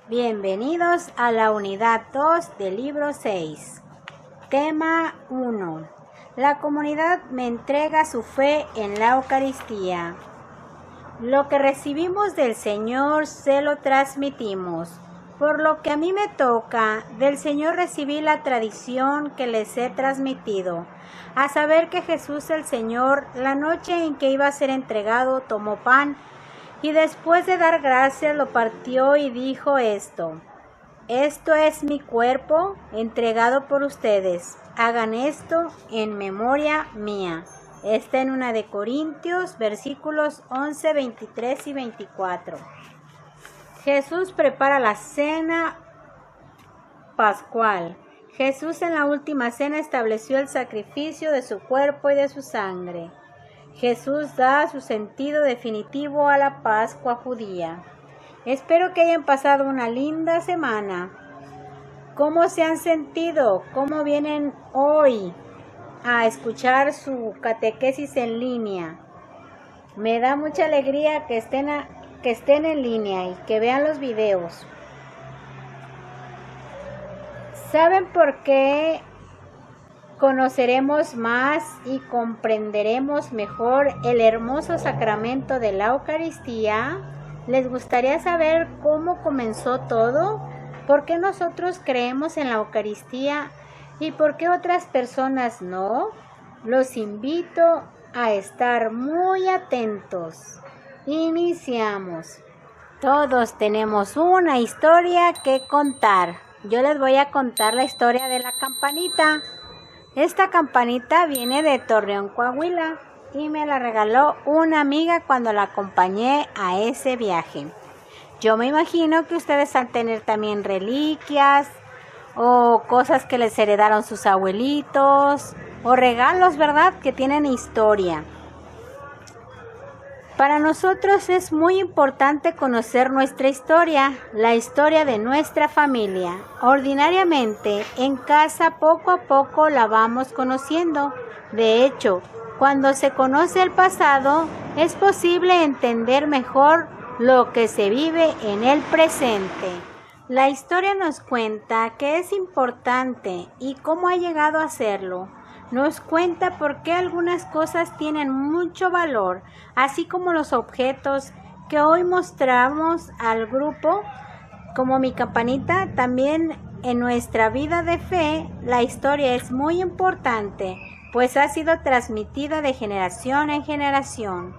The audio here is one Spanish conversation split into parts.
Bienvenidos a la unidad 2 del libro 6. Tema 1. La comunidad me entrega su fe en la Eucaristía. Lo que recibimos del Señor se lo transmitimos. Por lo que a mí me toca, del Señor recibí la tradición que les he transmitido, a saber que Jesús el Señor, la noche en que iba a ser entregado, tomó pan, y después de dar gracias lo partió y dijo esto: esto es mi cuerpo entregado por ustedes, hagan esto en memoria mía. Está en 1 Corintios, versículos 11, 23 y 24. Jesús prepara la cena pascual. Jesús en la última cena estableció el sacrificio de su cuerpo y de su sangre. Jesús da su sentido definitivo a la Pascua judía. Espero que hayan pasado una linda semana. ¿Cómo se han sentido? ¿Cómo vienen hoy a escuchar su catequesis en línea? Me da mucha alegría que estén en línea y que vean los videos. ¿Saben por qué conoceremos más y comprenderemos mejor el hermoso sacramento de la Eucaristía? ¿Les gustaría saber cómo comenzó todo? ¿Por qué nosotros creemos en la Eucaristía y por qué otras personas no? Los invito a estar muy atentos. Iniciamos. Todos tenemos una historia que contar. Yo les voy a contar la historia de la campanita. Esta campanita viene de Torreón, Coahuila, y me la regaló una amiga cuando la acompañé a ese viaje. Yo me imagino que ustedes al tener también reliquias o cosas que les heredaron sus abuelitos o regalos, ¿verdad?, que tienen historia. Para nosotros es muy importante conocer nuestra historia, la historia de nuestra familia. Ordinariamente, en casa poco a poco la vamos conociendo. De hecho, cuando se conoce el pasado, es posible entender mejor lo que se vive en el presente. La historia nos cuenta qué es importante y cómo ha llegado a serlo. Nos cuenta por qué algunas cosas tienen mucho valor, así como los objetos que hoy mostramos al grupo, como mi campanita. También en nuestra vida de fe, la historia es muy importante, pues ha sido transmitida de generación en generación.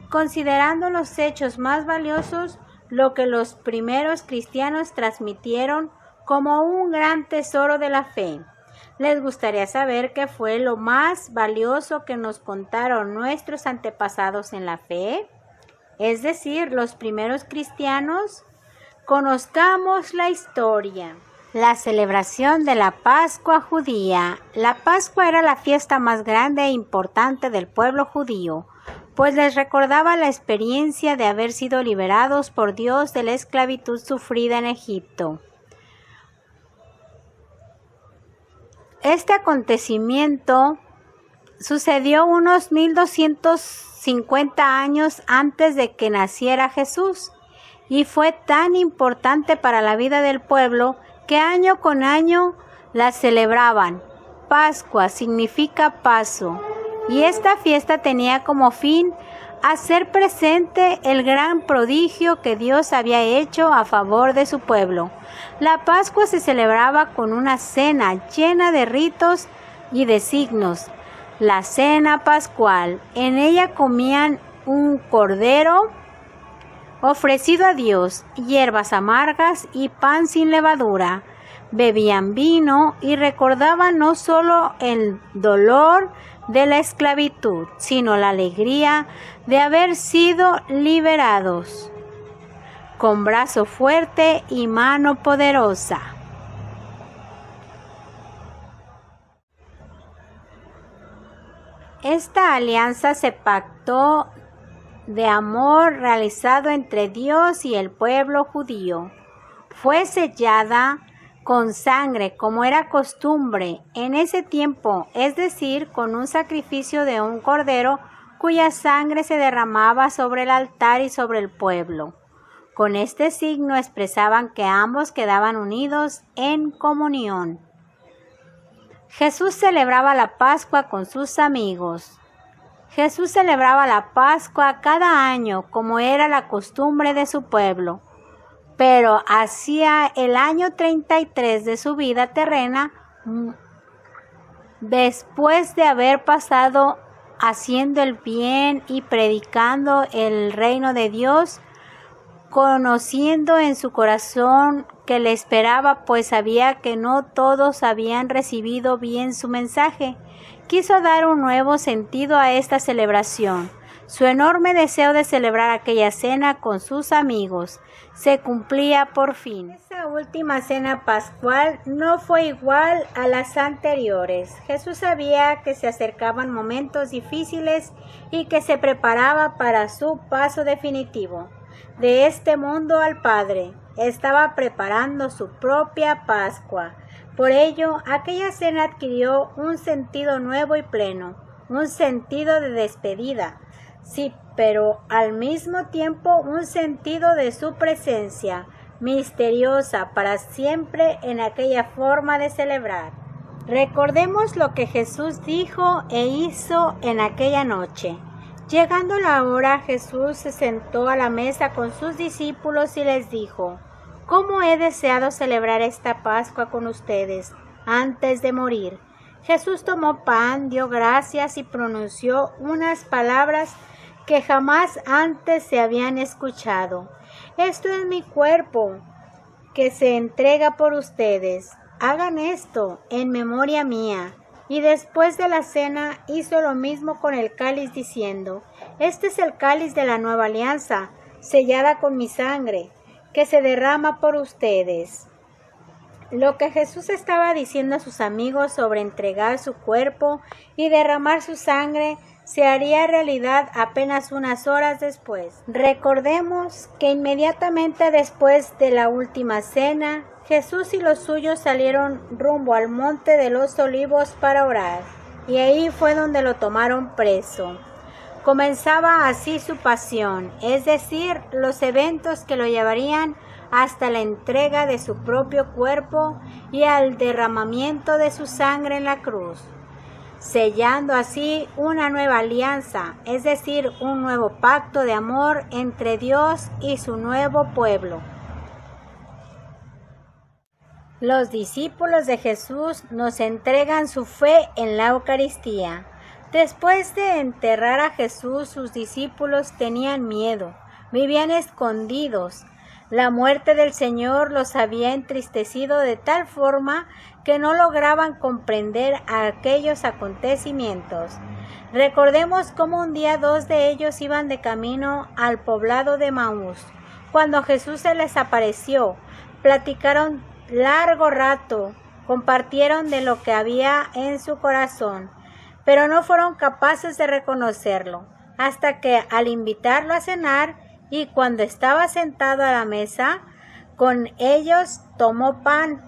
Considerando los hechos más valiosos, lo que los primeros cristianos transmitieron como un gran tesoro de la fe. ¿Les gustaría saber qué fue lo más valioso que nos contaron nuestros antepasados en la fe? Es decir, los primeros cristianos. Conozcamos la historia. La celebración de la Pascua judía. La Pascua era la fiesta más grande e importante del pueblo judío, pues les recordaba la experiencia de haber sido liberados por Dios de la esclavitud sufrida en Egipto. Este acontecimiento sucedió unos 1250 años antes de que naciera Jesús y fue tan importante para la vida del pueblo que año con año la celebraban. Pascua significa paso, y esta fiesta tenía como fin hacer presente el gran prodigio que Dios había hecho a favor de su pueblo. La Pascua se celebraba con una cena llena de ritos y de signos. La cena pascual, en ella comían un cordero ofrecido a Dios, hierbas amargas y pan sin levadura. Bebían vino y recordaban no solo el dolor de la esclavitud, sino la alegría de haber sido liberados, con brazo fuerte y mano poderosa. Esta alianza se pactó de amor realizado entre Dios y el pueblo judío. Fue sellada con sangre, como era costumbre en ese tiempo, es decir, con un sacrificio de un cordero cuya sangre se derramaba sobre el altar y sobre el pueblo. Con este signo expresaban que ambos quedaban unidos en comunión. Jesús celebraba la Pascua con sus amigos. Jesús celebraba la Pascua cada año, como era la costumbre de su pueblo. Pero hacia el año 33 de su vida terrena, después de haber pasado haciendo el bien y predicando el reino de Dios, conociendo en su corazón que le esperaba, pues sabía que no todos habían recibido bien su mensaje, quiso dar un nuevo sentido a esta celebración. Su enorme deseo de celebrar aquella cena con sus amigos se cumplía por fin. Esa última cena pascual no fue igual a las anteriores. Jesús sabía que se acercaban momentos difíciles y que se preparaba para su paso definitivo de este mundo al Padre. Estaba preparando su propia Pascua. Por ello, aquella cena adquirió un sentido nuevo y pleno, un sentido de despedida. Sí, pero al mismo tiempo un sentido de su presencia misteriosa para siempre en aquella forma de celebrar. Recordemos lo que Jesús dijo e hizo en aquella noche. Llegando la hora, Jesús se sentó a la mesa con sus discípulos y les dijo: «¿Cómo he deseado celebrar esta Pascua con ustedes antes de morir?». Jesús tomó pan, dio gracias y pronunció unas palabras que jamás antes se habían escuchado. «Esto es mi cuerpo, que se entrega por ustedes. Hagan esto en memoria mía». Y después de la cena hizo lo mismo con el cáliz diciendo: «Este es el cáliz de la nueva alianza, sellada con mi sangre, que se derrama por ustedes». Lo que Jesús estaba diciendo a sus amigos sobre entregar su cuerpo y derramar su sangre se haría realidad apenas unas horas después. Recordemos que inmediatamente después de la última cena, Jesús y los suyos salieron rumbo al Monte de los Olivos para orar, y ahí fue donde lo tomaron preso. Comenzaba así su pasión, es decir, los eventos que lo llevarían hasta la entrega de su propio cuerpo y al derramamiento de su sangre en la cruz, sellando así una nueva alianza, es decir, un nuevo pacto de amor entre Dios y su nuevo pueblo. Los discípulos de Jesús nos entregan su fe en la Eucaristía. Después de enterrar a Jesús, sus discípulos tenían miedo, vivían escondidos. La muerte del Señor los había entristecido de tal forma que no lograban comprender aquellos acontecimientos. Recordemos cómo un día dos de ellos iban de camino al poblado de Maús. Cuando Jesús se les apareció, platicaron largo rato, compartieron de lo que había en su corazón, pero no fueron capaces de reconocerlo, hasta que al invitarlo a cenar y cuando estaba sentado a la mesa con ellos, tomó pan,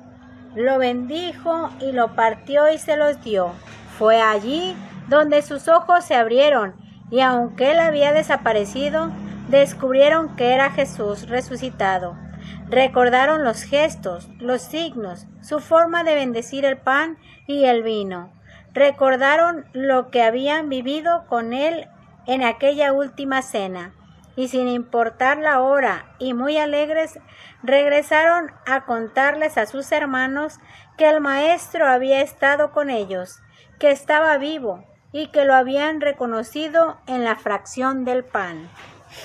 lo bendijo y lo partió y se los dio. Fue allí donde sus ojos se abrieron y aunque él había desaparecido, descubrieron que era Jesús resucitado. Recordaron los gestos, los signos, su forma de bendecir el pan y el vino. Recordaron lo que habían vivido con él en aquella última cena. Y sin importar la hora y muy alegres, regresaron a contarles a sus hermanos que el Maestro había estado con ellos, que estaba vivo y que lo habían reconocido en la fracción del pan.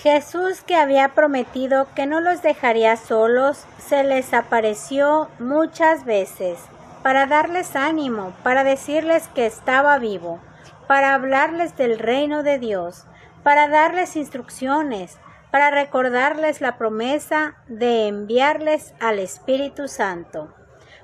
Jesús, que había prometido que no los dejaría solos, se les apareció muchas veces para darles ánimo, para decirles que estaba vivo, para hablarles del reino de Dios, para darles instrucciones, para recordarles la promesa de enviarles al Espíritu Santo.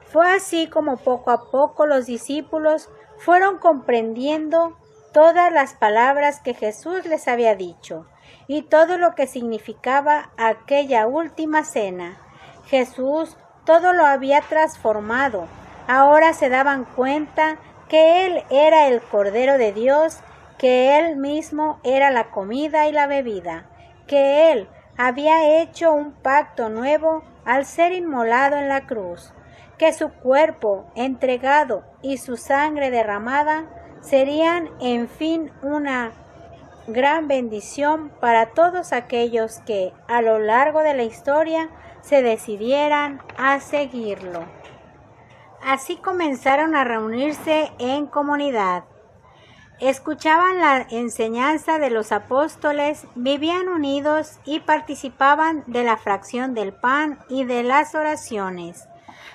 Fue así como poco a poco los discípulos fueron comprendiendo todas las palabras que Jesús les había dicho y todo lo que significaba aquella última cena. Jesús todo lo había transformado. Ahora se daban cuenta que Él era el Cordero de Dios, que Él mismo era la comida y la bebida, que Él, había hecho un pacto nuevo al ser inmolado en la cruz, que su cuerpo entregado y su sangre derramada serían en fin una gran bendición para todos aquellos que a lo largo de la historia se decidieran a seguirlo. Así comenzaron a reunirse en comunidad. Escuchaban la enseñanza de los apóstoles, vivían unidos y participaban de la fracción del pan y de las oraciones.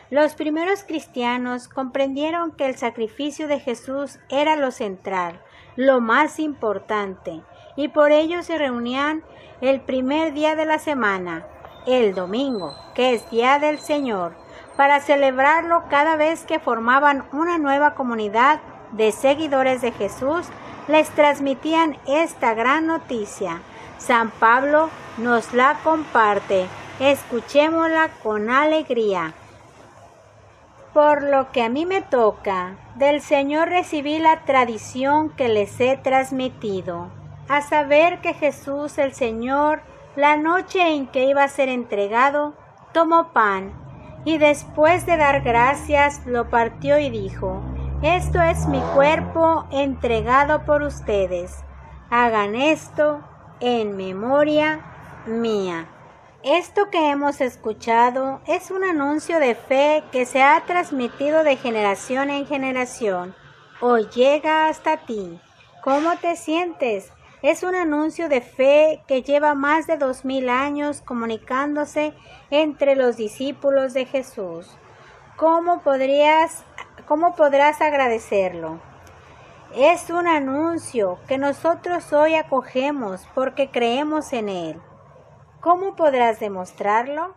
Los primeros cristianos comprendieron que el sacrificio de Jesús era lo central, lo más importante, y por ello se reunían el primer día de la semana, el domingo, que es día del Señor, para celebrarlo cada vez que formaban una nueva comunidad de seguidores de Jesús. Les transmitían esta gran noticia. San Pablo nos la comparte. Escuchémosla con alegría. Por lo que a mí me toca, del Señor recibí la tradición que les he transmitido, a saber que Jesús el Señor, la noche en que iba a ser entregado, tomó pan, y después de dar gracias, lo partió y dijo: esto es mi cuerpo entregado por ustedes. Hagan esto en memoria mía. Esto que hemos escuchado es un anuncio de fe que se ha transmitido de generación en generación. Hoy llega hasta ti. ¿Cómo te sientes? Es un anuncio de fe que lleva más de 2000 años comunicándose entre los discípulos de Jesús. ¿Cómo podrás agradecerlo? Es un anuncio que nosotros hoy acogemos porque creemos en él. ¿Cómo podrás demostrarlo?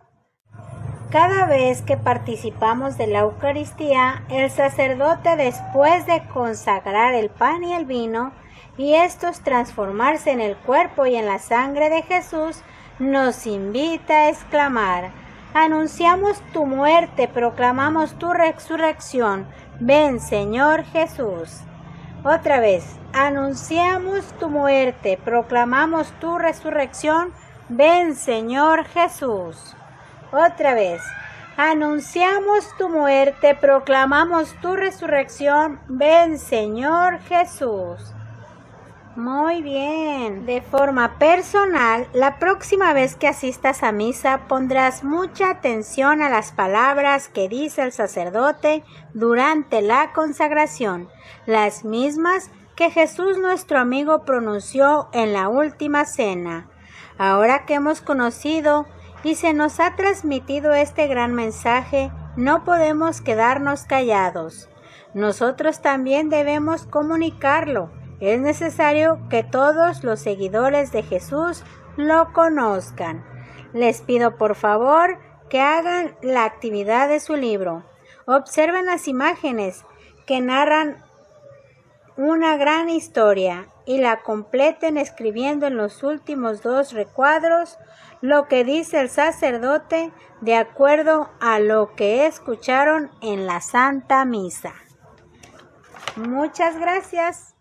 Cada vez que participamos de la Eucaristía, el sacerdote, después de consagrar el pan y el vino, y estos transformarse en el cuerpo y en la sangre de Jesús, nos invita a exclamar: anunciamos tu muerte, proclamamos tu resurrección. Ven, Señor Jesús. Otra vez, anunciamos tu muerte, proclamamos tu resurrección. Ven, Señor Jesús. Otra vez, anunciamos tu muerte, proclamamos tu resurrección. Ven, Señor Jesús. Muy bien. De forma personal, la próxima vez que asistas a misa pondrás mucha atención a las palabras que dice el sacerdote durante la consagración, las mismas que Jesús nuestro amigo pronunció en la última cena. Ahora que hemos conocido y se nos ha transmitido este gran mensaje, no podemos quedarnos callados. Nosotros también debemos comunicarlo. Es necesario que todos los seguidores de Jesús lo conozcan. Les pido por favor que hagan la actividad de su libro. Observen las imágenes que narran una gran historia y la completen escribiendo en los últimos 2 recuadros lo que dice el sacerdote de acuerdo a lo que escucharon en la Santa Misa. Muchas gracias.